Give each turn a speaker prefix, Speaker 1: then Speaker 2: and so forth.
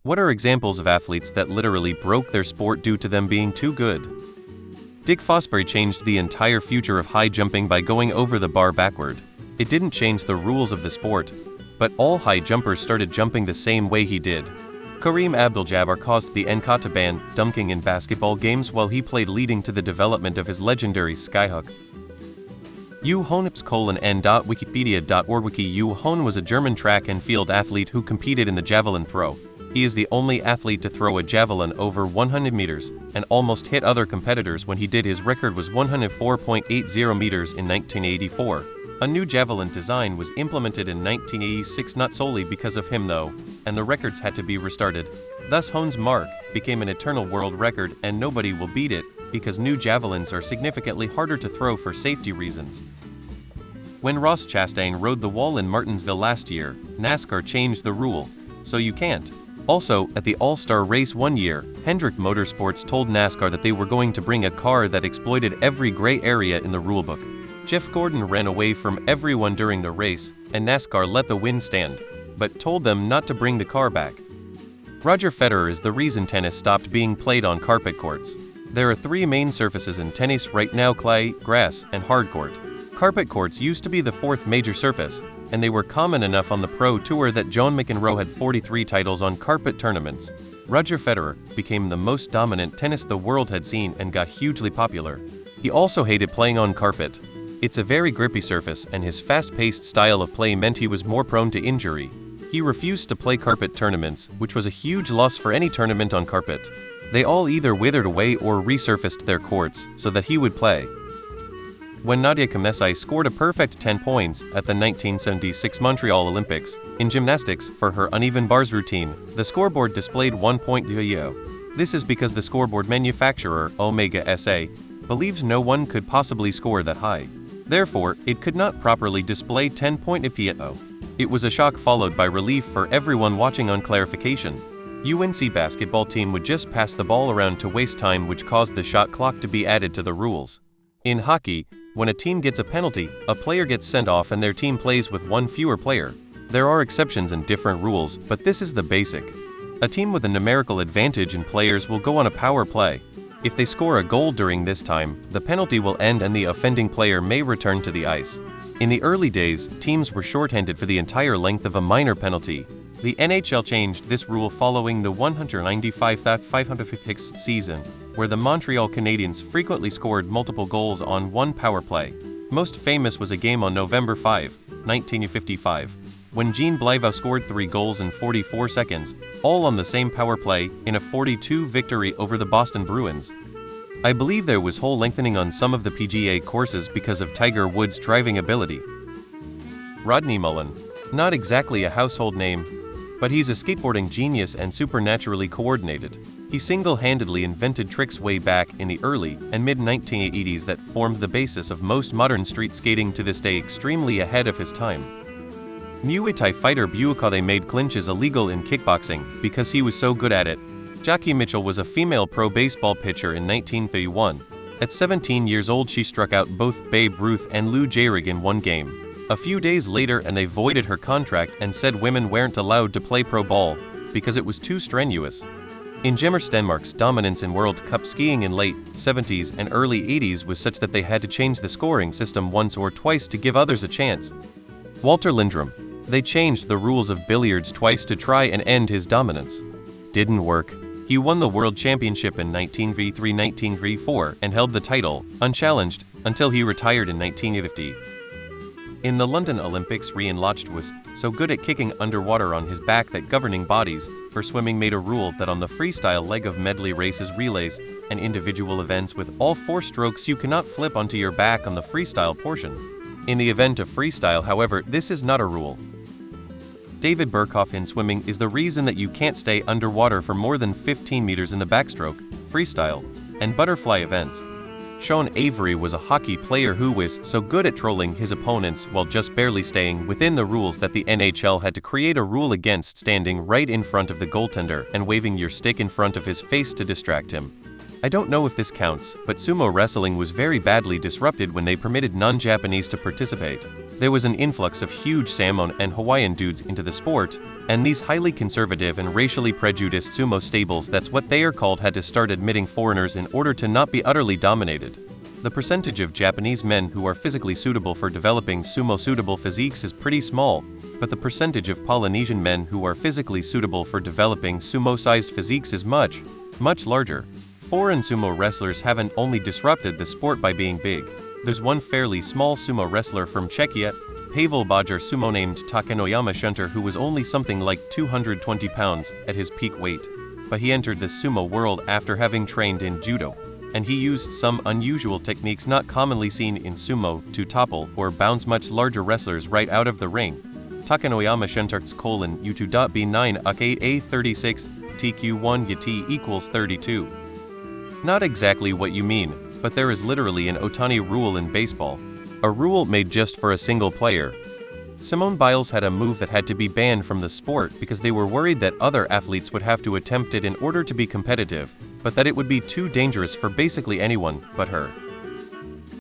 Speaker 1: What are examples of athletes that literally broke their sport due to them being too good? Dick Fosbury changed the entire future of high jumping by going over the bar backward. It didn't change the rules of the sport, but all high jumpers started jumping the same way he did. Kareem Abdul-Jabbar caused the NCAA to ban dunking in basketball games while he played, leading to the development of his legendary skyhook. Wikipedia.org Wiki Hohn was a German track and field athlete who competed in the javelin throw. He is the only athlete to throw a javelin over 100 meters, and almost hit other competitors when he did. His record was 104.80 meters in 1984. A new javelin design was implemented in 1986, not solely because of him though, and the records had to be restarted. Thus Hohn's mark became an eternal world record, and nobody will beat it, because new javelins are significantly harder to throw for safety reasons. When Ross Chastain rode the wall in Martinsville last year, NASCAR changed the rule, so you can't. Also, at the All-Star race one year, Hendrick Motorsports told NASCAR that they were going to bring a car that exploited every gray area in the rulebook. Jeff Gordon ran away from everyone during the race, and NASCAR let the win stand, but told them not to bring the car back. Roger Federer is the reason tennis stopped being played on carpet courts. There are three main surfaces in tennis right now: clay, grass, and hard court. Carpet courts used to be the fourth major surface, and they were common enough on the Pro Tour that John McEnroe had 43 titles on carpet tournaments. Roger Federer became the most dominant tennis the world had seen and got hugely popular. He also hated playing on carpet. It's a very grippy surface, and his fast-paced style of play meant he was more prone to injury. He refused to play carpet tournaments, which was a huge loss for any tournament on carpet. They all either withered away or resurfaced their courts so that he would play. When Nadia Comaneci scored a perfect 10 points at the 1976 Montreal Olympics in gymnastics for her uneven bars routine, the scoreboard displayed 1 point. This is because the scoreboard manufacturer, Omega SA, believed no one could possibly score that high. Therefore, it could not properly display 10 point. It was a shock followed by relief for everyone watching. On clarification, UNC basketball team would just pass the ball around to waste time, which caused the shot clock to be added to the rules. In hockey, when a team gets a penalty, a player gets sent off and their team plays with one fewer player. There are exceptions and different rules, but this is the basic. A team with a numerical advantage in players will go on a power play. If they score a goal during this time, the penalty will end and the offending player may return to the ice. In the early days, teams were shorthanded for the entire length of a minor penalty. The NHL changed this rule following the 195-556 season, where the Montreal Canadiens frequently scored multiple goals on one power play. Most famous was a game on November 5, 1955, when Jean Blyveau scored 3 goals in 44 seconds, all on the same power play, in a 4-2 victory over the Boston Bruins. I believe there was hole lengthening on some of the PGA courses because of Tiger Woods' driving ability. Rodney Mullen. Not exactly a household name, but he's a skateboarding genius and supernaturally coordinated. He single-handedly invented tricks way back in the early and mid-1980s that formed the basis of most modern street skating to this day, extremely ahead of his time. Muay Thai fighter Buakaw made clinches illegal in kickboxing because he was so good at it. Jackie Mitchell was a female pro baseball pitcher in 1931. At 17 years old, she struck out both Babe Ruth and Lou Gehrig in one game. A few days later, and they voided her contract and said women weren't allowed to play pro ball because it was too strenuous. Ingemar Stenmark's dominance in World Cup skiing in late 70s and early 80s was such that they had to change the scoring system once or twice to give others a chance. Walter Lindrum. They changed the rules of billiards twice to try and end his dominance. Didn't work. He won the World Championship in 1933-1934 and held the title, unchallenged, until he retired in 1950. In the London Olympics, Ryan Lochte was so good at kicking underwater on his back that governing bodies for swimming made a rule that on the freestyle leg of medley races, relays, and individual events with all 4 strokes, you cannot flip onto your back on the freestyle portion. In the event of freestyle, however, this is not a rule. David Burkhoff in swimming is the reason that you can't stay underwater for more than 15 meters in the backstroke, freestyle, and butterfly events. Sean Avery was a hockey player who was so good at trolling his opponents while just barely staying within the rules that the NHL had to create a rule against standing right in front of the goaltender and waving your stick in front of his face to distract him. I don't know if this counts, but sumo wrestling was very badly disrupted when they permitted non-Japanese to participate. There was an influx of huge Samoan and Hawaiian dudes into the sport, and these highly conservative and racially prejudiced sumo stables, that's what they are called, had to start admitting foreigners in order to not be utterly dominated. The percentage of Japanese men who are physically suitable for developing sumo-suitable physiques is pretty small, but the percentage of Polynesian men who are physically suitable for developing sumo-sized physiques is much, much larger. Foreign sumo wrestlers haven't only disrupted the sport by being big. There's one fairly small sumo wrestler from Czechia, Pavel Bajar sumo, named Takenoyama Shunter, who was only something like 220 pounds at his peak weight. But he entered the sumo world after having trained in judo, and he used some unusual techniques not commonly seen in sumo to topple or bounce much larger wrestlers right out of the ring. Takenoyama Shunter's U2.B9 UK8A36 TQ1 YT equals 32. Not exactly what you mean, but there is literally an Otani rule in baseball. A rule made just for a single player. Simone Biles had a move that had to be banned from the sport because they were worried that other athletes would have to attempt it in order to be competitive, but that it would be too dangerous for basically anyone but her.